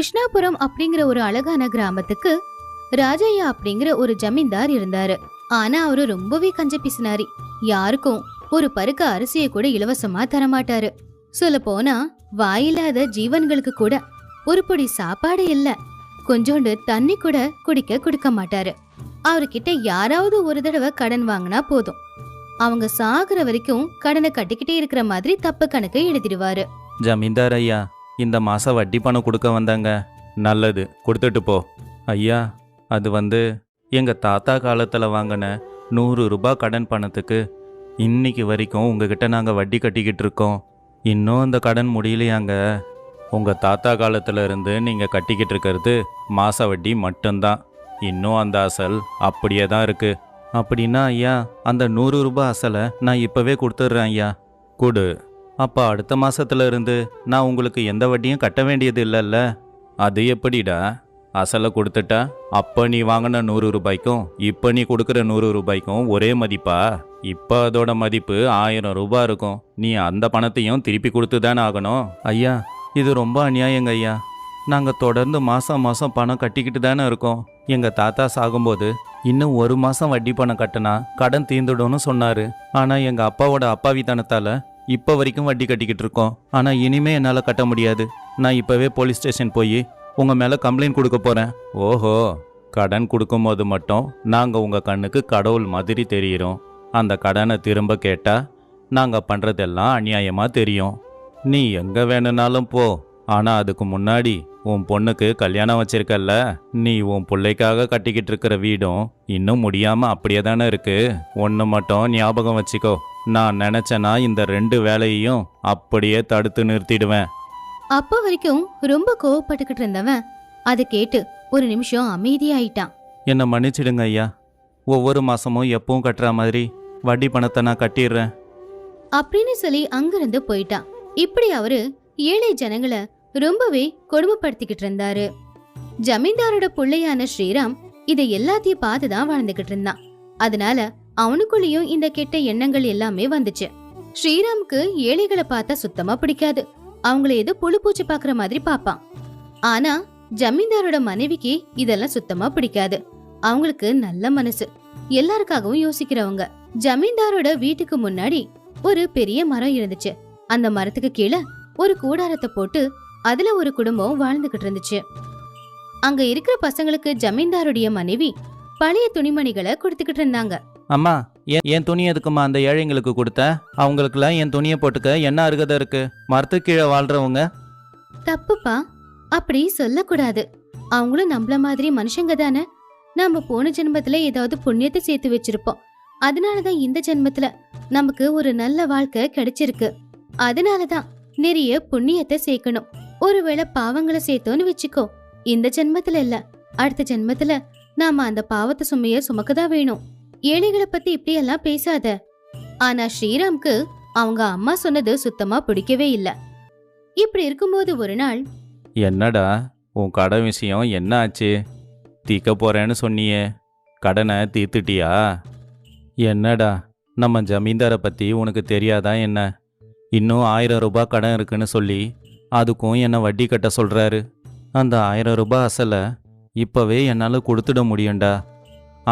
கிருஷ்ணாபுரம் அப்படிங்கிற ஒரு அழகான கிராமத்துக்கு ராஜையா அப்படிங்கிற ஒரு ஜமீன்தார் இருந்தாரு. ஆனா அவரு ரொம்பவே கஞ்ச பிசினாரி. யாருக்கும் ஒரு பருக்க அரிசியை கூட இலவசமா தரமாட்டாரு. சொல்ல போனா வாயில்லாத ஜீவன்களுக்கு கூட ஒரு பொடி சாப்பாடு இல்ல, கொஞ்சோண்டு தண்ணி கூட குடிக்க கொடுக்க மாட்டாரு. அவர்கிட்ட யாராவது ஒரு தடவை கடன் வாங்கினா போதும், அவங்க சாகுற வரைக்கும் கடனை கட்டிக்கிட்டே இருக்கிற மாதிரி தப்பு கணக்கு எழுதிடுவாரு. ஜமீன்தார் ஐயா, இந்த மாதம் வட்டி பணம் கொடுக்க வந்தாங்க. நல்லது, கொடுத்துட்டு போ. ஐயா, அது எங்கள் தாத்தா காலத்தில் வாங்கின 100 ரூபாய் கடன் பணத்துக்கு இன்னைக்கு வரைக்கும் உங்ககிட்ட நாங்கள் வட்டி கட்டிக்கிட்டு இருக்கோம். இன்னும் அந்த கடன் முடியலையாங்க. உங்கள் தாத்தா காலத்தில் இருந்து நீங்கள் கட்டிக்கிட்டு இருக்கிறது மாச வட்டி மட்டும்தான். இன்னும் அந்த அசல் அப்படியே தான் இருக்குது. அப்படின்னா ஐயா, அந்த 100 ரூபாய் அசலை நான் இப்போவே கொடுத்துட்றேன் ஐயா. கொடு. அப்போ அடுத்த மாதத்துல இருந்து நான் உங்களுக்கு எந்த வட்டியும் கட்ட வேண்டியது இல்லைல்ல? அது எப்படிடா? அசலை கொடுத்துட்டா அப்போ நீ வாங்கின 100 ரூபாய்க்கும் இப்போ நீ கொடுக்குற 100 ரூபாய்க்கும் ஒரே மதிப்பா? இப்போ அதோட மதிப்பு 1000 ரூபாய் இருக்கும். நீ அந்த பணத்தையும் திருப்பி கொடுத்து தானே ஆகணும். ஐயா, இது ரொம்ப அநியாயங்க ஐயா. நாங்கள் தொடர்ந்து மாதம் மாதம் பணம் கட்டிக்கிட்டு தானே இருக்கோம். எங்கள் தாத்தா சாகும்போது இன்னும் 1 மாதம் வட்டி பணம் கட்டினா கடன் தீர்ந்துடும்னு சொன்னார். ஆனால் எங்கள் அப்பாவோட அப்பாவித்தனத்தால் இப்போ வரைக்கும் வட்டி கட்டிக்கிட்டு இருக்கோம். ஆனால் இனிமே என்னால் கட்ட முடியாது. நான் இப்போவே போலீஸ் ஸ்டேஷன் போய் உங்கள் மேலே கம்ப்ளைண்ட் கொடுக்க போகிறேன். ஓஹோ, கடன் கொடுக்கும்போது மட்டும் நாங்கள் உங்கள் கண்ணுக்கு கடவுள் மாதிரி தெரிகிறோம். அந்த கடனை திரும்ப கேட்டால் நாங்கள் பண்ணுறதெல்லாம் அநியாயமாக தெரியும். நீ எங்கே வேணும்னாலும் போ. ஆனால் அதுக்கு முன்னாடி உன் பொண்ணுக்கு கல்யாணம் வச்சிருக்கல்ல, நீ உன் பிள்ளைக்காக கட்டிக்கிட்டு இருக்கிற வீடும் இன்னும் முடியாமல் அப்படியே தானே இருக்கு. ஒன்று மட்டும் ஞாபகம் வச்சுக்கோ, நான் நினச்சேன்னா இந்த 2 வேலையையும் அப்படியே தடுத்து நிறுத்திடுவேன். அப்போ வரைக்கும் ரொம்ப கோவப்பட்டுக்கிட்டு இருந்தவன் அதை கேட்டு ஒரு நிமிஷம் அமைதியாயிட்டான். என்னை மன்னிச்சிடுங்க ஐயா. ஒவ்வொரு மாதமும் எப்பவும் கட்டுற மாதிரி வட்டி பணத்தை நான் கட்டிடுறேன் அப்படின்னு சொல்லி அங்கிருந்து போயிட்டான். இப்படி அவரு ஏழை ஜனங்களை ரொம்பவே கொடுமைப்படுத்திக்கிட்டு இருந்தாரு. ஜமீன்தாரோட பிள்ளையான ஸ்ரீராம் இதை எல்லாத்தையும் பார்த்துதான் வாழ்ந்துகிட்டு இருந்தான். அதனால அவனுக்குள்ளேயும் இந்த கெட்ட எண்ணங்கள் எல்லாமே வந்துச்சு. ஸ்ரீராமுக்கு ஏழைகளை பார்த்தா சுத்தமா பிடிக்காது. அவங்கள ஏதோ புழு பூச்சி பாக்குற மாதிரி பாப்பான். ஆனா ஜமீன்தாரோட மனைவிக்கு இதெல்லாம் சுத்தமா பிடிக்காது. அவங்களுக்கு நல்ல மனசு, எல்லாருக்காகவும் யோசிக்கிறவங்க. ஜமீன்தாரோட வீட்டுக்கு முன்னாடி ஒரு பெரிய மரம் இருந்துச்சு. அந்த மரத்துக்கு கீழே ஒரு கூடாரத்தை போட்டு அதுல ஒரு குடும்பம் வாழ்ந்துகிட்டு இருந்துச்சு. அங்க இருக்கிற பசங்களுக்கு ஜமீன்தாருடைய மனைவி பழைய துணிமணிகளை கொடுத்துக்கிட்டு இருந்தாங்க. அம்மா, என் துணி எதுக்குமா அந்த ஏழைங்களுக்கு கொடுத்த? அவங்களுக்குலாம் என் துணியை போட்டுக்க என்ன அருகதை இருக்கு? மரத்துக்கு கீழே வாழ்றவங்க. தப்புப்பா, அப்படி சொல்லக்கூடாது. அவங்களும் நம்மள மாதிரி மனுஷங்க தானே. நம்ம போன ஜென்மத்துல ஏதாவது புண்ணியத்தை சேர்த்து வச்சிருப்போம். அதனாலதான் இந்த ஜென்மத்துல நமக்கு ஒரு நல்ல வாழ்க்கை கிடைச்சிருக்கு. அதனாலதான் நிறைய புண்ணியத்தை சேர்க்கணும். ஒருவேளை பாவங்களை சேர்த்தோன்னு வச்சுக்கோ, இந்த ஜென்மத்துல இல்ல அடுத்த ஜென்மத்துல நாம அந்த பாவத்தை சுமைய சுமக்கதான் வேணும். ஏழைகளை பத்தி இப்படி எல்லாம் பேசாத. ஆனா ஸ்ரீராம்க்கு அவங்க அம்மா சொன்னது சுத்தமா பிடிக்கவே இல்ல. இப்படி இருக்கும்போது ஒரு நாள், என்னடா உன் கடை விஷயம் என்ன ஆச்சு? தீக்க போறேன்னு சொன்னியே, கடனை தீர்த்துட்டியா? என்னடா, நம்ம ஜமீன்தாரை பற்றி உனக்கு தெரியாதா என்ன? இன்னும் 1000 ரூபாய் கடன் இருக்குன்னு சொல்லி அதுக்கும் என்னை வட்டி கட்ட சொல்கிறாரு. அந்த 1000 ரூபாய் அசலை இப்போவே என்னால் கொடுத்துட முடியும்டா.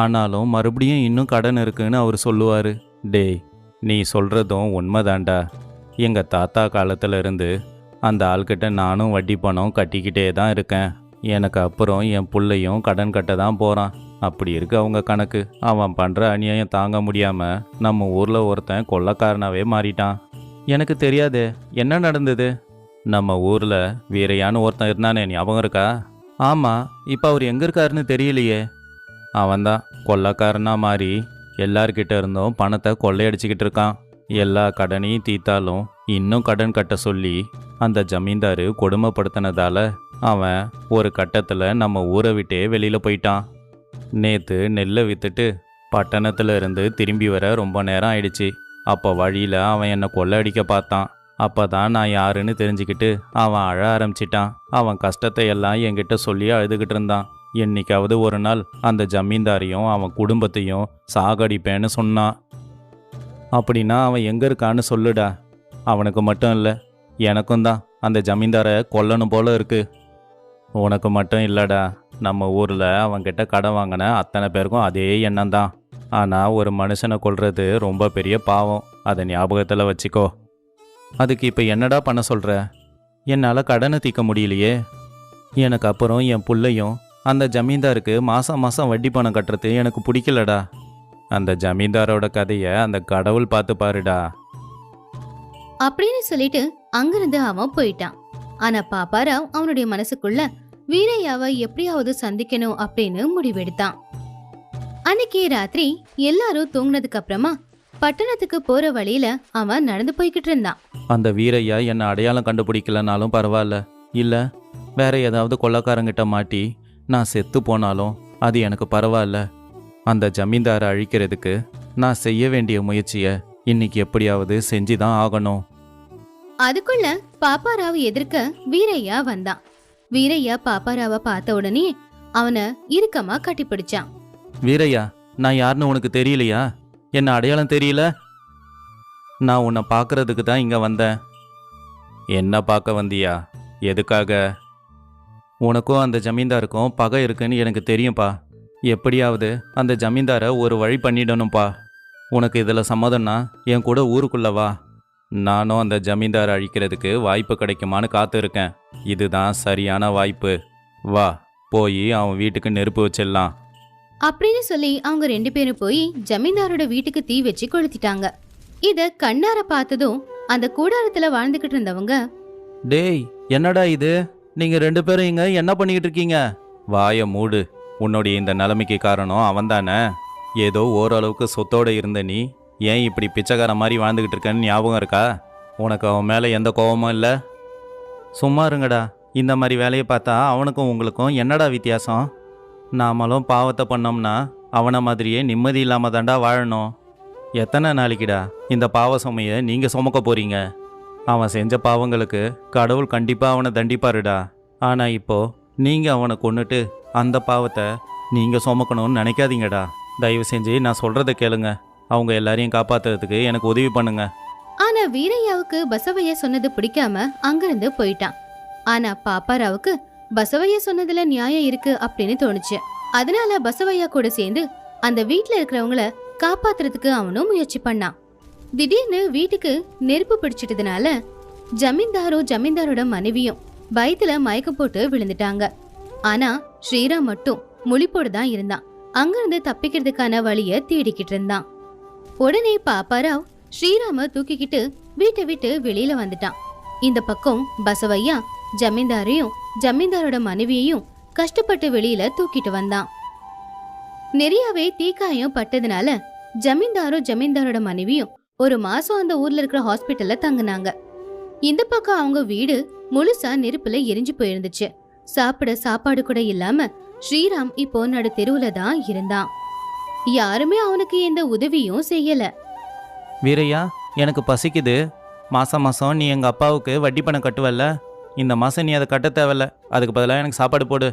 ஆனாலும் மறுபடியும் இன்னும் கடன் இருக்குன்னு அவர் சொல்லுவார். டேய், நீ சொல்கிறதும் உண்மைதான்டா. எங்கள் தாத்தா காலத்தில் இருந்து அந்த ஆள்கிட்ட நானும் வட்டி பணம் கட்டிக்கிட்டே தான் இருக்கேன். எனக்கு அப்புறம் என் பிள்ளையும் கடன் கட்ட தான் போகிறான். அப்படி இருக்கு அவங்க கணக்கு. அவன் பண்ணுற அநியாயம் தாங்க முடியாமல் நம்ம ஊரில் ஒருத்தன் கொள்ளைக்காரனாவே மாறிட்டான். எனக்கு தெரியாதே, என்ன நடந்தது? நம்ம ஊரில் வீரையான்னு ஒருத்தன் இருந்தானே, ஞாபகம் இருக்கா? ஆமாம், இப்போ அவர் எங்கே இருக்காருன்னு தெரியலையே. அவன்தான் கொள்ளைக்காரனா மாறி எல்லார்கிட்ட இருந்தும் பணத்தை கொள்ளையடிச்சிக்கிட்டு இருக்கான். எல்லா கடனையும் தீர்த்தாலும் இன்னும் கடன் கட்ட சொல்லி அந்த ஜமீன்தாரு கொடுமைப்படுத்தினதால அவன் ஒரு கட்டத்தில் நம்ம ஊரை விட்டே வெளியில் போயிட்டான். நேற்று நெல்லை விற்றுட்டு பட்டணத்தில் இருந்து திரும்பி வர ரொம்ப நேரம் ஆயிடுச்சு. அப்போ வழியில் அவன் என்னை கொள்ளையடிக்க பார்த்தான். அப்போ தான் நான் யாருன்னு தெரிஞ்சுக்கிட்டு அவன் அழ ஆரம்பிச்சிட்டான். அவன் கஷ்டத்தை எல்லாம் என்கிட்ட சொல்லி அழுதுகிட்டு இருந்தான். என்னைக்காவது ஒரு நாள் அந்த ஜமீன்தாரையும் அவன் குடும்பத்தையும் சாகடிப்பேன்னு சொன்னான். அப்படின்னா அவன் எங்கே இருக்கான்னு சொல்லுடா. அவனுக்கு மட்டும் இல்லை, எனக்கும் தான் அந்த ஜமீன்தாரை கொல்லணும் போல இருக்கு. உனக்கு மட்டும் இல்லடா, நம்ம ஊரில் அவன்கிட்ட கடன் வாங்கின அத்தனை பேருக்கும் அதே எண்ணம் தான். ஆனால் ஒரு மனுஷனை கொல்றது ரொம்ப பெரிய பாவம், அதை ஞாபகத்தில் வச்சுக்கோ. அதுக்கு இப்போ என்னடா பண்ண சொல்கிற? என்னால் கடனை தீர்க்க முடியலையே. எனக்கு அப்புறம் என் புள்ளையும் அந்த ஜமீன்தாருக்கு மாதம் மாதம் வட்டி பணம் கட்டுறது எனக்கு பிடிக்கலடா. அந்த ஜமீன்தாரோட கதையை அந்த கடவுள் பார்த்து பாருடா. அப்படின்னு சொல்லிட்டு அங்கிருந்து அவன் போயிட்டான். ஆனா பாப்பாராவ் அவனுடைய மனசுக்குள்ள வீரையாவை எப்படியாவது சந்திக்கணும் அப்படின்னு முடிவெடுத்தான். அன்னைக்கு ராத்திரி எல்லாரும் தூங்கினதுக்கு அப்புறமா பட்டணத்துக்கு போற வழியில அவன் நடந்து போய்கிட்டு இருந்தான். அந்த வீரையா என்னை அடையாளம் கண்டுபிடிக்கலனாலும் பரவாயில்ல, இல்லை வேற ஏதாவது கொள்ளக்காரங்கிட்ட மாட்டி நான் செத்து போனாலும் அது எனக்கு பரவாயில்ல. அந்த ஜமீன்தாரை அழிக்கிறதுக்கு நான் செய்ய வேண்டிய முயற்சியை இன்னைக்கு எப்படியாவது செஞ்சுதான் ஆகணும். அதுக்குள்ள பாப்பாராவ் எதிர்க்க வீரையா வந்தான். வீரையா பாப்பாராவ பார்த்த உடனே அவனை இறுக்கமா கட்டிப்பிடிச்சான். வீரையா, நான் யாருன்னு உனக்கு தெரியலையா? என்ன அடையாளம் தெரியல? நான் உன்னை பார்க்கறதுக்கு தான் இங்கே வந்தேன். என்ன பார்க்க வந்தியா? எதுக்காக? உனக்கும் அந்த ஜமீன்தாருக்கும் பகை இருக்குன்னு எனக்கு தெரியும்ப்பா. எப்படியாவது அந்த ஜமீன்தாரை ஒரு வழி பண்ணிடணும்ப்பா. உனக்கு இதில் சம்மதம்னா என் கூட ஊருக்குள்ள வா. நானும் அந்த ஜமீன்தாரை அழிக்கிறதுக்கு வாய்ப்பு கிடைக்குமான்னு காத்து இருக்கேன். இதுதான் சரியான வாய்ப்பு. வா, போய் அவன் வீட்டுக்கு நெருப்பு வச்சிடலாம். அப்படின்னு சொல்லி அவங்க 2 பேரும் போய் ஜமீன்தாரோட வீட்டுக்கு தீ வச்சு கொளுத்திட்டாங்க. இத கண்ணார பார்த்ததும் அந்த கூடாரத்துல வாழ்ந்துகிட்டு இருந்தவங்க, டேய், என்னடா இது? நீங்க 2 பேரும் இங்க என்ன பண்ணிக்கிட்டு இருக்கீங்க? வாய மூடு. உன்னுடைய இந்த நிலைமைக்கு காரணம் அவன்தானே. ஏதோ ஓரளவுக்கு சொத்தோட இருந்த நீ ஏன் இப்படி பிச்சைக்கார மாதிரி வாழ்ந்துக்கிட்டு இருக்கேன்னு ஞாபகம் இருக்கா? உனக்கு அவன் மேலே எந்த கோபமும் இல்லை? சும்மா இருங்கடா. இந்த மாதிரி வேலையை பார்த்தா அவனுக்கும் உங்களுக்கும் என்னடா வித்தியாசம்? நாமளும் பாவத்தை பண்ணோம்னா அவனை மாதிரியே நிம்மதி இல்லாமல் தாண்டா வாழணும். எத்தனை நாளைக்குடா இந்த பாவ சுமையை நீங்கள் சுமக்க போறீங்க? அவன் செஞ்ச பாவங்களுக்கு கடவுள் கண்டிப்பாக அவனை தண்டிப்பாருடா. ஆனால் இப்போ நீங்கள் அவனை கொன்னுட்டு அந்த பாவத்தை நீங்கள் சுமக்கணும்னு நினைக்காதீங்கடா. தயவு செஞ்சு நான் சொல்கிறத கேளுங்க. அவங்க எல்லாரையும் காப்பாத்துறதுக்கு எனக்கு உதவி பண்ணுங்க. ஆனா வீரையாவுக்கு பசவையா சொன்னது பிடிக்காம அங்கிருந்து போயிட்டான். ஆனா பாப்பாராவுக்கு பசவையா சொன்னதுல நியாயம் இருக்கு அப்படின்னு தோணுச்சு. அதனால பசவையா கூட சேர்ந்து அந்த வீட்ல இருக்கிறவங்கள காப்பாத்துறதுக்கு அவனும் முயற்சி பண்ணான். திடீர்னு வீட்டுக்கு நெருப்பு பிடிச்சிட்டதுனால ஜமீன்தாரும் ஜமீன்தாரோட மனைவியும் பயத்துல மயக்கம் போட்டு விழுந்துட்டாங்க. ஆனா ஸ்ரீராம் மட்டும் முழிப்போடு தான் இருந்தான். அங்கிருந்து தப்பிக்கிறதுக்கான வழிய தேடிக்கிட்டு இருந்தான். உடனே பாப்பாராவ் ஸ்ரீராம தூக்கிக்கிட்டு வீட்டை விட்டு வெளியில வந்துட்டான். இந்த பக்கம் பசவையா ஜமீன்தாரையும் ஜமீன்தாரோட மனைவியையும் கஷ்டப்பட்டு வெளியில தூக்கிட்டு வந்தான். நிறையவே தீக்காயம் பட்டதுனால ஜமீன்தாரும் ஜமீன்தாரோட மனைவியும் ஒரு மாசம் அந்த ஊர்ல இருக்கிற ஹாஸ்பிட்டல்ல தங்குனாங்க. இந்த பக்கம் அவங்க வீடு முழுசா நெருப்புல எரிஞ்சு போயிருந்துச்சு. சாப்பிட சாப்பாடு கூட இல்லாம ஸ்ரீராம் இப்போ நடு தெருவுல தான் இருந்தான். யாருமே அவனுக்கு எந்த உதவியும் செய்யல. வீரையா, எனக்கு பசிக்குது. மாதம் மாதம் நீ எங்கள் அப்பாவுக்கு வட்டி பணம் கட்டுவல்ல, இந்த மாதம் நீ அதை கட்ட தேவையில்ல. அதுக்கு பதிலாக எனக்கு சாப்பாடு போடு.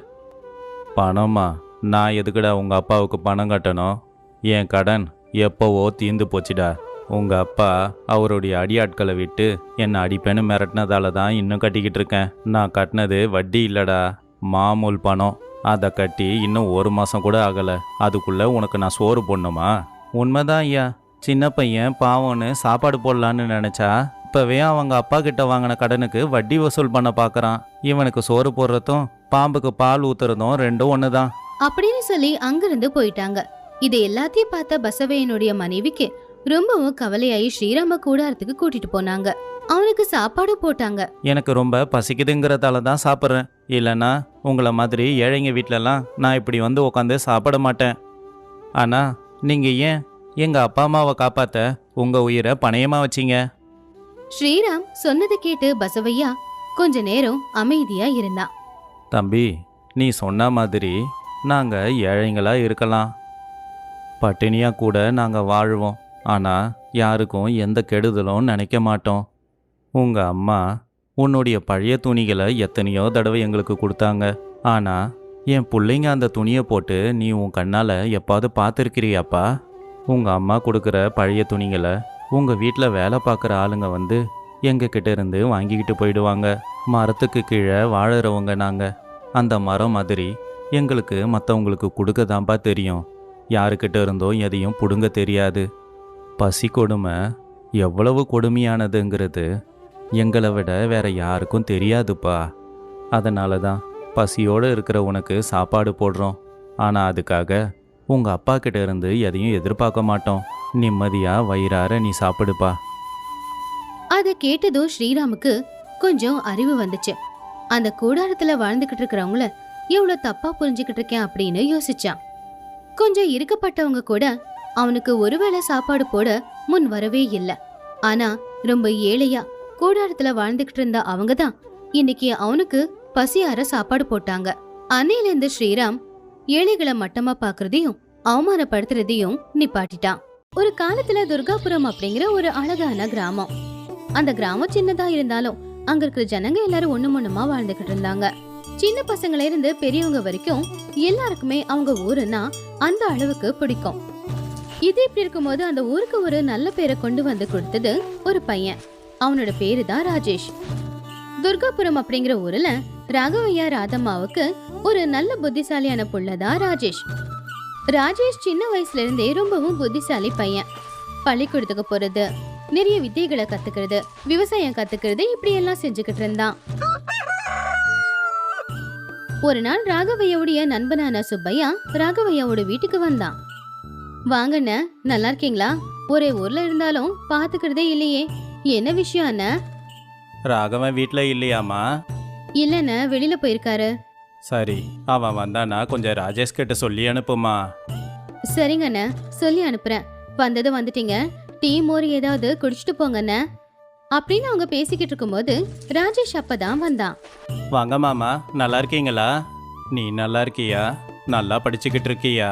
பணமா? நான் எதுக்குடா உங்கள் அப்பாவுக்கு பணம் கட்டணும்? என் கடன் எப்போவோ தீர்ந்து போச்சுடா. உங்கள் அப்பா அவருடைய அடியாட்களை விட்டு என்னை அடிப்பேன்னு மிரட்டினதால தான் இன்னும் கட்டிக்கிட்டு இருக்கேன். நான் கட்டினது வட்டி இல்லைடா, மாமூல் பணம். அதை கட்டி இன்னும் 1 மாதம் கூட ஆகலை. அதுக்குள்ளே உனக்கு நான் சோறு போடணுமா? உண்மைதான் ஐயா. சின்ன பையன் பாவம்னு சாப்பாடு போடலான்னு நினச்சா இப்போவே அவங்க அப்பா கிட்ட வாங்கின கடனுக்கு வட்டி வசூல் பண்ண பார்க்குறான். இவனுக்கு சோறு போடுறதும் பாம்புக்கு பால் ஊத்துறதும் ரெண்டும் ஒன்று தான் அப்படின்னு சொல்லி அங்கிருந்து போயிட்டாங்க. இது எல்லாத்தையும் பார்த்த பசவையனுடைய மனைவிக்கு ரொம்பவும் கவலையாயி ஸ்ரீராம கூடாரத்துக்கு கூட்டிட்டு போனாங்க. அவனுக்கு சாப்பாடு போட்டாங்க. எனக்கு ரொம்ப பசிக்குதுங்கிறதால தான் சாப்பிட்றேன். இல்லைன்னா உங்களை மாதிரி ஏழைங்க வீட்டிலலாம் நான் இப்படி வந்து உட்காந்து சாப்பிட மாட்டேன். ஆனால் நீங்கள் ஏன் எங்கள் அப்பா அம்மாவை காப்பாற்ற உங்கள் உயிரை பணயமாக வச்சிங்க? ஸ்ரீராம் சொன்னதை கேட்டு பசவையா கொஞ்ச நேரம் அமைதியா இருந்தான். தம்பி, நீ சொன்ன மாதிரி நாங்கள் ஏழைங்களா இருக்கலாம், பட்டினியாக கூட நாங்கள் வாழ்வோம். ஆனால் யாருக்கும் எந்த கெடுதலும் நினைக்க மாட்டோம். உங்கள் அம்மா உன்னுடைய பழைய துணிகளை எத்தனையோ தடவை எங்களுக்கு கொடுத்தாங்க. ஆனால் என் பிள்ளைங்க அந்த துணியை போட்டு நீ உன் கண்ணால் எப்பாவது பார்த்துருக்கிறியாப்பா? உங்கள் அம்மா கொடுக்குற பழைய துணிகளை உங்கள் வீட்டில் வேலை பார்க்குற ஆளுங்க வந்து எங்ககிட்ட இருந்து வாங்கிக்கிட்டு போயிடுவாங்க. மரத்துக்கு கீழே வாழறவங்க நாங்கள். அந்த மரம் மாதிரி எங்களுக்கு மற்றவங்களுக்கு கொடுக்க தான்ப்பா தெரியும். யாருக்கிட்ட இருந்தோ எதையும் பிடுங்க தெரியாது. பசி கொடுமை எவ்வளவு கொடுமையானதுங்கிறது எங்களை விட வேற யாருக்கும் தெரியாதுப்பா. அதனால தான் பசியோடு இருக்கிற உனக்கு சாப்பாடு போடுறோம். ஆனால் அதுக்காக உங்கள் அப்பா கிட்ட இருந்து எதையும் எதிர்பார்க்க மாட்டோம். நிம்மதியாக வயிறார நீ சாப்பிடுப்பா. அதை கேட்டதும் ஸ்ரீராமுக்கு கொஞ்சம் அறிவு வந்துச்சு. அந்த கூடாரத்துல வாழ்ந்துகிட்டு இருக்கிறவங்கள எவ்வளவு தப்பா புரிஞ்சுக்கிட்டு இருக்கேன் அப்படின்னு யோசிச்சான். கொஞ்சம் இருக்கப்பட்டவங்க கூட அவனுக்கு ஒருவேளை சாப்பாடு போட முன் வரவே இல்லை. ஆனா ரொம்ப ஏழையா கூடாரத்துல வாழ்ந்துகிட்டு இருந்த அவங்க தான் இன்னைக்கு அவனுக்கு பசியார சாப்பாடு போட்டாங்க. அன்னையில இருந்து ஸ்ரீராம் ஏழைகளை மட்டமா பாக்குறதையும் அவமானப்படுத்துறதையும் நிப்பாட்டிட்டான். ஒரு காலத்துல துர்காபுரம் அப்படிங்கிற ஒரு அழகான கிராமம். அந்த கிராமம் சின்னதா இருந்தாலும் அங்க இருக்கிற ஜனங்க எல்லாரும் ஒண்ணுமா வாழ்ந்துகிட்டு இருந்தாங்க. சின்ன பசங்கள இருந்து பெரியவங்க வரைக்கும் எல்லாருக்குமே அவங்க ஊருன்னா அந்த அளவுக்கு பிடிக்கும். இது இப்படி இருக்கும்போது அந்த ஊருக்கு ஒரு நல்ல பேரை கொண்டு வந்து கொடுத்தது ஒரு பையன். அவனோட பேரு தான் ராஜேஷ். துர்காபுரம் அப்படிங்கிற ஊர்ல ராகவையா ராதம்மாவுக்கு ஒரு நல்ல புத்திசாலியான புள்ளதான் ராஜேஷ். ராஜேஷ் சின்ன வயசுல இருந்தே ரொம்பவும் புத்திசாலி பையன். பள்ளிக்கூடத்துக்கு போறது, நிறைய வித்தைகளை கத்துக்கிறது, விவசாயம் கத்துக்கிறது, இப்படி எல்லாம் செஞ்சுக்கிட்டு இருந்தான். ஒரு நாள் ராகவையாவுடைய நண்பனான சுப்பையா ராகவையாவோட வீட்டுக்கு வந்தான். வாங்கண்ண, நல்லா இருக்கீங்களா? ஒரே ஊர்ல இருந்தாலும் பாத்துக்கிறதே இல்லையே, என்ன விஷயம் அண்ணா? ராகவன் வீட்டில் இல்லையாம்மா? இல்லண்ண, வெளியில போயிருக்காரு. சரி, அவன் வந்தானா கொஞ்சம் ராஜேஷ் கிட்ட சொல்லி அனுப்புமா. சரிங்கண்ண, சொல்லி அனுப்புறேன். வந்தது வந்துட்டீங்க, டீ மோர் ஏதாவது குடிச்சிட்டு போங்கண்ண அப்படின்னு அவங்க பேசிக்கிட்டு இருக்கும்போது ராஜேஷ் அப்பதான் வந்தான். வாங்க மாமா, நல்லா இருக்கீங்களா? நீ நல்லா இருக்கியா? நல்லா படிச்சுக்கிட்டு இருக்கியா?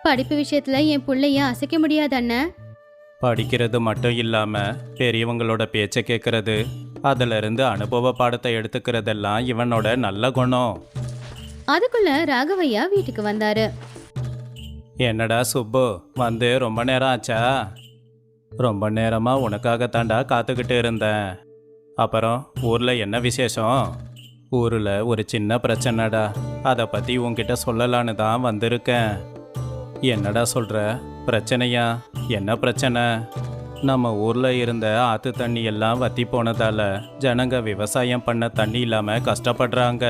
படிப்பு விஷயத்துல என் புள்ளைய அசைக்க முடியாது அண்ணன். படிக்கிறது மட்டும் இல்லாம பெரியவங்களோட பேச்சை கேட்கறது, அதுல இருந்து அனுபவ பாடத்தை எடுத்துக்கிறதெல்லாம் இவனோட நல்ல குணம். அதுக்குள்ள ராகவையா வீட்டுக்கு வந்தாரு. என்னடா சுப்பு, வந்து ரொம்ப நேரம் ஆச்சா? ரொம்ப நேரமா உனக்காக தாண்டா காத்துக்கிட்டு இருந்தேன். அப்புறம் ஊர்ல என்ன விசேஷம்? ஊர்ல ஒரு சின்ன பிரச்சனைடா, அதை பத்தி உன்கிட்ட சொல்லலான்னு தான் வந்திருக்கேன். என்னடா சொல்ற? பிரச்சனையா? என்ன பிரச்சனை? நம்ம ஊர்ல இருந்த ஆத்து தண்ணி எல்லாம் வத்தி போனதால ஜனங்க விவசாயம் பண்ண தண்ணி இல்லாம கஷ்டப்படுறாங்க.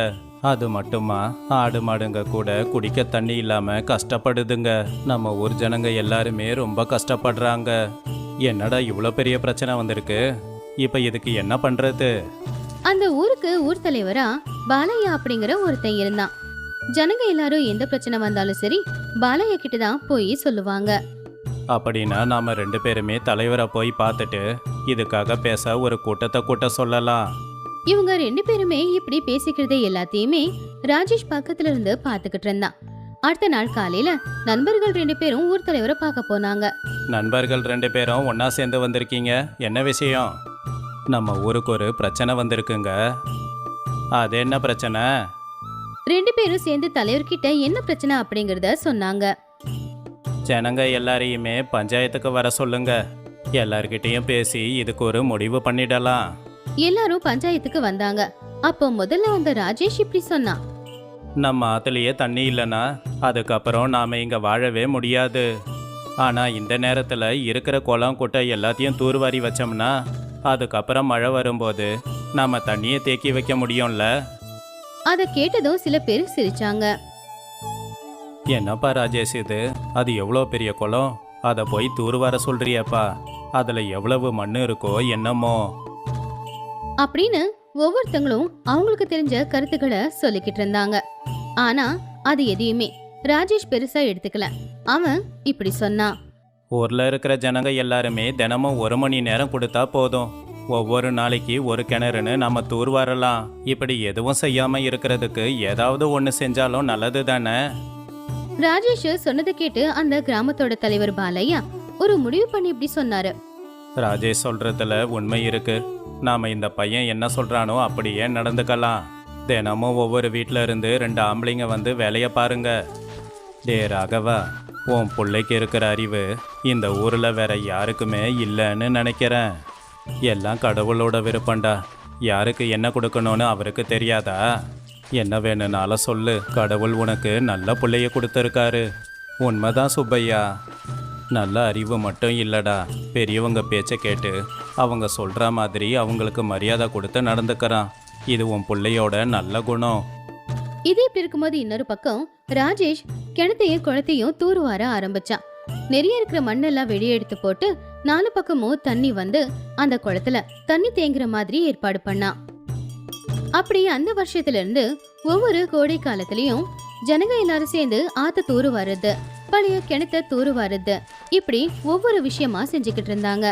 அது மட்டுமா, ஆடு மாடுங்க கூட குடிக்க தண்ணி இல்லாம கஷ்டப்படுதுங்க. நம்ம ஊர் ஜனங்க எல்லாருமே ரொம்ப கஷ்டப்படுறாங்க. என்னடா இவ்வளோ பெரிய பிரச்சனை வந்திருக்கு? இப்ப இதுக்கு என்ன பண்றது? அந்த ஊருக்கு ஊர் தலைவரா பாலையா அப்படிங்கிற ஒருத்தன் இருந்தான். ஜனங்க எல்லாரும் எந்த பிரச்சனை வந்தாலும் சரி பாலையா கிட்ட தான் போய் சொல்லுவாங்க. அப்படின்னா நாம 2 பேருமே தலைவரை போய் பார்த்துட்டு இதுக்காக பேச ஒரு கூட்டத்தை கூட்ட சொல்லலாம். இவங்க 2 பேருமே இப்படி பேசிக்கிறதே எல்லாத்தையுமே ராஜேஷ் பக்கத்துல இருந்து பாத்துக்கிட்டு இருந்தான். அடுத்த நாள் காலையில நண்பர்கள் 2 பேரும் ஊர் தலைவரை பார்க்க போனாங்க. நண்பர்கள் 2 பேரும் ஒன்னா சேர்ந்து வந்திருக்கீங்க, என்ன விஷயம்? நம்ம ஊருக்கு ஒரு பிரச்சனை வந்திருக்குங்க. அது என்ன பிரச்சனை? 2 பேரும் சேர்ந்து தலைவர்கிட்ட என்ன பிரச்சனை அப்படிங்கறத சொன்னாங்க. ஜனங்க எல்லாரையுமே பஞ்சாயத்துக்கு வர சொல்லுங்க. எல்லார்கிட்டையும் பேசி இதுக்கு ஒரு முடிவு பண்ணிடலாம். எல்லாரும் பஞ்சாயத்துக்கு வந்தாங்க. அப்போ முதல்ல வந்த ராஜேஷ் இப்படி சொன்னான். நம்ம ஆத்துலயே தண்ணி இல்லைன்னா அதுக்கப்புறம் நாம இங்க வாழவே முடியாது. ஆனா இந்த நேரத்துல இருக்கிற குளம் குட்டை எல்லாத்தையும் தூர்வாரி வச்சோம்னா அதுக்கப்புறம் மழை வரும்போது நாம தண்ணியை தேக்கி வைக்க முடியும்ல. அதை கேட்டதும் சில பேர் சிரிச்சாங்க. என்னப்பா ராஜேஷ் இது? அது எவ்வளோ பெரிய குளம், அதை போய் தூர்வார சொல்றியப்பா? அதுல எவ்வளவு மண்ணு இருக்கோ என்னமோ அப்படின்னு ஒவ்வொருத்தங்களும் அவங்களுக்கு தெரிஞ்ச கருத்துக்களை சொல்லிக்கிட்டு இருந்தாங்க. ஆனா அது எதையுமே ராஜேஷ் பெருசா எடுத்துக்கல. அவன் இப்படி சொன்னான். ஊர்ல இருக்கிற ஜனங்க எல்லாருமே தினமும் 1 மணி நேரம் கொடுத்தா போதும். ஒவ்வொரு நாளைக்கு ஒரு கிணறுன்னு நம்ம தூர்வாரலாம். இப்படி எதுவும் செய்யாம இருக்கிறதுக்கு ஏதாவது ஒன்று செஞ்சாலும் நல்லது தானே? ராஜேஷ் சொன்னதை கேட்டு அந்த கிராமத்தோட தலைவர் பாலையா ஒரு முடிவு பண்ணி இப்படி சொன்னாரு. ராஜேஷ் சொல்றதுல உண்மை இருக்கு. நாம இந்த பையன் என்ன சொல்றானோ அப்படியே நடந்துக்கலாம். தினமும் ஒவ்வொரு வீட்டில இருந்து 2 ஆம்பளைங்க வந்து வேலையை பாருங்க. டே ராகவா, உன் பிள்ளைக்கு இருக்கிற அறிவு இந்த ஊர்ல வேற யாருக்குமே இல்லைன்னு நினைக்கிறேன். எல்லாம் கடவுளோட விருப்பம்டா. யாருக்கு என்ன கொடுக்கணும்னு அவருக்கு தெரியாதா? என்ன வேணும்னாலும் சொல்லு, கடவுள் உனக்கு நல்ல பிள்ளைய கொடுத்துருக்காரு. உண்மைதான் சுப்பையா. நல்ல அறிவு மட்டும் இல்லடா, பெரியவங்க பேச்சை கேட்டு அவங்க சொல்கிற மாதிரி அவங்களுக்கு மரியாதை கொடுத்து நடந்துக்கிறான். இது உன் பிள்ளையோட நல்ல குணம். இது இப்படி இருக்கும்போது இன்னொரு பக்கம் ராஜேஷ் கிணத்தையும் குளத்தையும் தூர்வார ஆரம்பிச்சான். நிறைய இருக்கிற மண்ணெல்லாம் வெளியே எடுத்து போட்டு 4 பக்கமும் தண்ணி வந்து அந்த குளத்துல தண்ணி தேங்குற மாதிரி ஏற்பாடு பண்ணான். அப்படி அந்த வருஷத்துல இருந்து ஒவ்வொரு கோடை காலத்திலயும் ஜனங்க எல்லாரும் சேர்ந்து ஆத்த தூரு வர்றது, பழைய கிணத்த தூரு வர்றது, இப்படி ஒவ்வொரு விஷயமா செஞ்சுக்கிட்டு இருந்தாங்க.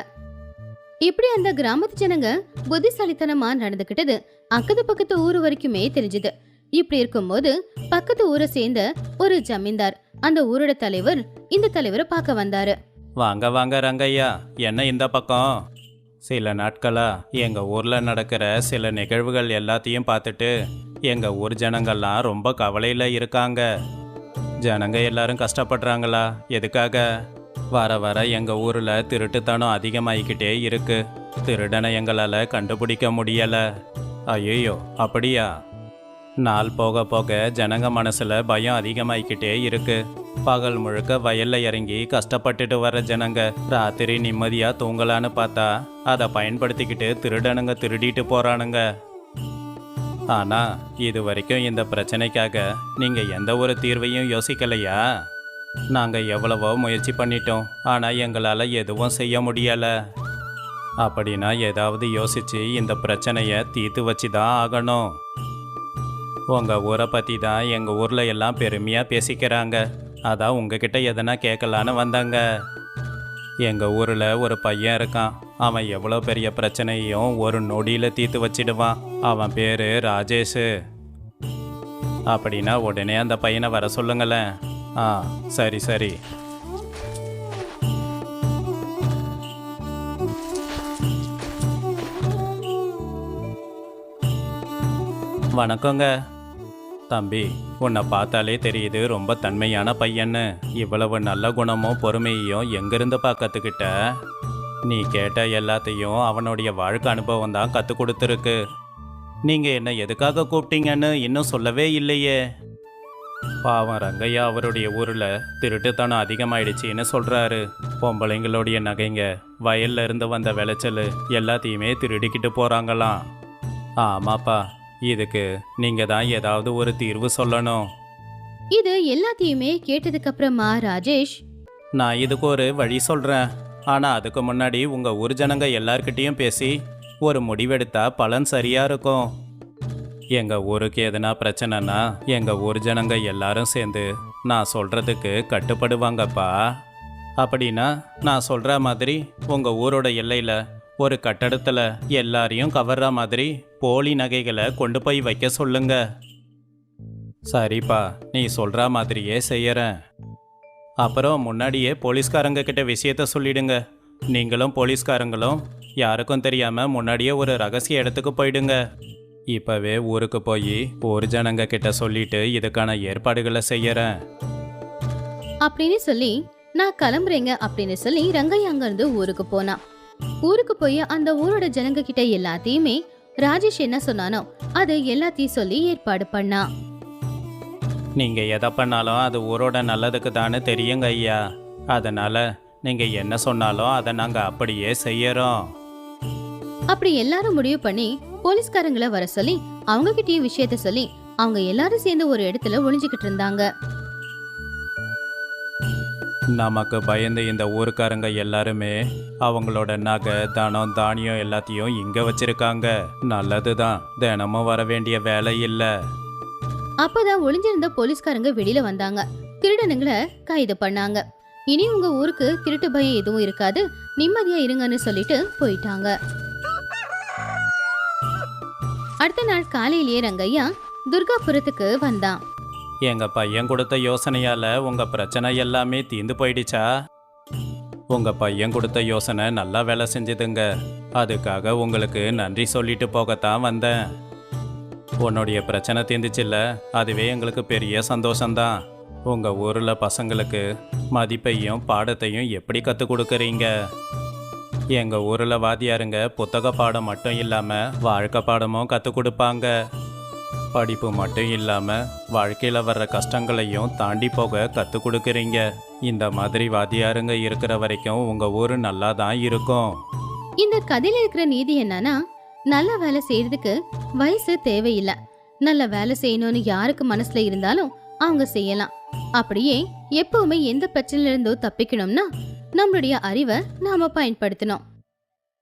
இப்படி அந்த கிராமத்து ஜனங்க புத்திசாலித்தனமா நடந்துகிட்டது அக்கத்து பக்கத்து ஊரு வரைக்குமே தெரிஞ்சது. இப்படி இருக்கும்போது பக்கத்து ஊரை சேர்ந்த ஒரு ஜமீன்தார் அந்த ஊரோட தலைவர் இந்த தலைவரை பார்க்க வந்தாரு. வாங்க வாங்க ரங்கையா, என்ன இந்த பக்கம்? சில நாட்களா எங்கள் ஊரில் நடக்கிற சில நிகழ்வுகள் எல்லாத்தையும் பார்த்துட்டு எங்கள் ஊர் ஜனங்கள்லாம் ரொம்ப கவலையில் இருக்காங்க. ஜனங்க எல்லாரும் கஷ்டப்படுறாங்களா? எதுக்காக? வர வர எங்கள் ஊரில் திருட்டுத்தனம் அதிகமாகிக்கிட்டே இருக்கு. திருடனை எங்களால் கண்டுபிடிக்க முடியலை. ஐயோ, அப்படியா? நாள் போக போக ஜனங்க மனசில் பயம் அதிகமாகிக்கிட்டே இருக்கு. பகல் முழுக்க வயல்ல இறங்கி கஷ்டப்பட்டுட்டு வர ஜனங்க ராத்திரி நிம்மதியா தூங்கலான்னு பார்த்தா அதை பயன்படுத்திக்கிட்டு திருடனுங்க திருடிட்டு போறானுங்க. ஆனா இது வரைக்கும் இந்த பிரச்சனைக்காக நீங்க எந்த ஒரு தீர்வையும் யோசிக்கலையா? நாங்க எவ்வளவோ முயற்சி பண்ணிட்டோம், ஆனா எங்களால எதுவும் செய்ய முடியல. அப்படின்னா ஏதாவது யோசிச்சு இந்த பிரச்சனையை தீர்த்து வச்சு தான் ஆகணும். உங்கள் ஊரை பற்றி தான் எங்கள் ஊரில் எல்லாம் பெருமையாக பேசிக்கிறாங்க. அதான் உங்ககிட்ட எதனா கேட்கலான்னு வந்தாங்க. எங்கள் ஊரில் ஒரு பையன் இருக்கான். அவன் எவ்வளோ பெரிய பிரச்சனையும் ஒரு நொடியில் தீர்த்து வச்சிடுவான். அவன் பேர் ராஜேஷு. அப்படின்னா உடனே அந்த பையனை வர சொல்லுங்களேன். ஆ, சரி சரி. வணக்கங்க. தம்பி, உன்னை பார்த்தாலே தெரியுது ரொம்ப தன்மையான பையன்னு. இவ்வளவு நல்ல குணமும் பொறுமையையும் எங்கிருந்து கற்றுக்கிட்ட? நீ கேட்ட எல்லாத்தையும் அவனுடைய வாழ்க்கை அனுபவம் தான் கற்றுக் கொடுத்துருக்கு. நீங்கள் என்ன எதுக்காக கூப்பிட்டீங்கன்னு இன்னும் சொல்லவே இல்லையே. பாவம் ரங்கையா அவருடைய ஊரில் திருட்டுத்தனம் அதிகமாயிடுச்சின்னு சொல்கிறாரு. பொம்பளைங்களுடைய நகைங்க, வயல்ல இருந்து வந்த விளைச்சல் எல்லாத்தையுமே திருடிக்கிட்டு போகிறாங்களாம். ஆமாப்பா, இதுக்கு நீங்க தான் ஏதாவது ஒரு தீர்வு சொல்லணும். இது எல்லாத்தையுமே கேட்டதுக்கு அப்புறமா ராஜேஷ், நான் இதுக்கு ஒரு வழி சொல்றேன். ஆனா அதுக்கு முன்னாடி உங்க ஊர் ஜனங்க எல்லார்கிட்டயும் பேசி ஒரு முடிவெடுத்தா பலன் சரியா இருக்கும். எங்க ஊருக்கு எதனா பிரச்சனைனா எங்க ஊர் ஜனங்க எல்லாரும் சேர்ந்து நான் சொல்றதுக்கு கட்டுப்படுவாங்கப்பா. அப்படின்னா நான் சொல்ற மாதிரி உங்க ஊரோட எல்லையில ஒரு கட்டடத்துல எல்லாரையும் கவர்ற மாதிரி போலி நகைகளை கொண்டு போய் வைக்க சொல்லுங்க. சரிப்பா, நீ சொல்ற மாதிரியே செய்யறேன். அப்புறம் முன்னாடியே போலீஸ்காரங்க கிட்ட விஷயத்த சொல்லிடுங்க. நீங்களும் போலீஸ்காரங்களும் யாருக்கும் தெரியாம முன்னாடியே ஒரு ரகசிய இடத்துக்கு போயிடுங்க. இப்பவே ஊருக்கு போய் ஊர் ஜனங்க கிட்ட சொல்லிட்டு இதுக்கான ஏற்பாடுகளை செய்யறேன் அப்படின்னு சொல்லி நான் கிளம்புறேங்க அப்படின்னு சொல்லி ரங்கையா அங்க இருந்து ஊருக்கு போனான். ஊருக்கு போய் அந்த ஊரோட ஜனங்க கிட்ட எல்லாத்தையுமே ராஜேஷ் என்ன சொன்னானோ அது எல்லாத்தையும் சொல்லி ஏற்பாடு பண்ணான். நீங்க எதை பண்ணாலும் அது ஊரோட நல்லதுக்கு தானே தெரியுங்க ஐயா. அதனால நீங்க என்ன சொன்னாலும் அதை நாங்க அப்படியே செய்யறோம். அப்படி எல்லாரும் முடிவு பண்ணி போலீஸ்காரங்களை வர சொல்லி அவங்க கிட்டயும் விஷயத்த சொல்லி அவங்க எல்லாரும் சேர்ந்து ஒரு இடத்துல ஒளிஞ்சுக்கிட்டு இருந்தாங்க. நமக்கு பயந்து இந்த ஊருக்காரங்க எல்லாருமே அவங்களோட நகை தனம் தானியம் எல்லாத்தையும் இங்க வச்சிருக்காங்க. நல்லதுதான், தினமும் வர வேண்டிய வேலை இல்ல. அப்பதான் ஒளிஞ்சிருந்த போலீஸ்காரங்க வெளியில வந்தாங்க. திருடனுங்களை கைது பண்ணாங்க. இனி உங்க ஊருக்கு திருட்டு பயம் எதுவும் இருக்காது, நிம்மதியா இருங்கன்னு சொல்லிட்டு போயிட்டாங்க. அடுத்த நாள் காலையிலேயே ரங்கையா துர்காபுரத்துக்கு வந்தான். எங்க பையன் கொடுத்த யோசனையால உங்க பிரச்சனை எல்லாமே தீர்ந்து போயிடுச்சா? உங்க பையன் கொடுத்த யோசனை நல்லா வேலை செஞ்சதுங்க. அதுக்காக உங்களுக்கு நன்றி சொல்லிட்டு போகத்தான் வந்தேன். உன்னுடைய பிரச்சனை தீர்ந்துச்சுல்ல, அதுவே எங்களுக்கு பெரிய சந்தோஷம்தான். உங்க ஊர்ல பசங்களுக்கு மதிப்பையும் பாடத்தையும் எப்படி கற்றுக் கொடுக்குறீங்க? எங்க ஊர்ல வாத்தியாருங்க புத்தக பாடம் மட்டும் இல்லாம வாழ்க்கை பாடமும் கற்றுக் கொடுப்பாங்க. படிப்பு மட்டும் இல்லாமல் வாழ்க்கையில் வர்ற கஷ்டங்களையும் தாண்டி போக கற்றுக் கொடுக்குறீங்க. இந்த மாதிரி வாத்தியாருங்க இருக்கிற வரைக்கும் உங்கள் ஊர் நல்லா தான் இருக்கும். இந்த கதையில இருக்கிற நீதி என்னன்னா, நல்ல வேலை செய்யறதுக்கு வயசு தேவையில்லை. நல்ல வேலை செய்யணும்னு யாருக்கு மனசுல இருந்தாலும் அவங்க செய்யலாம். அப்படியே எப்பவுமே எந்த பிரச்சனையில இருந்தோ தப்பிக்கணும்னா நம்மளுடைய அறிவை நாம பயன்படுத்தணும்.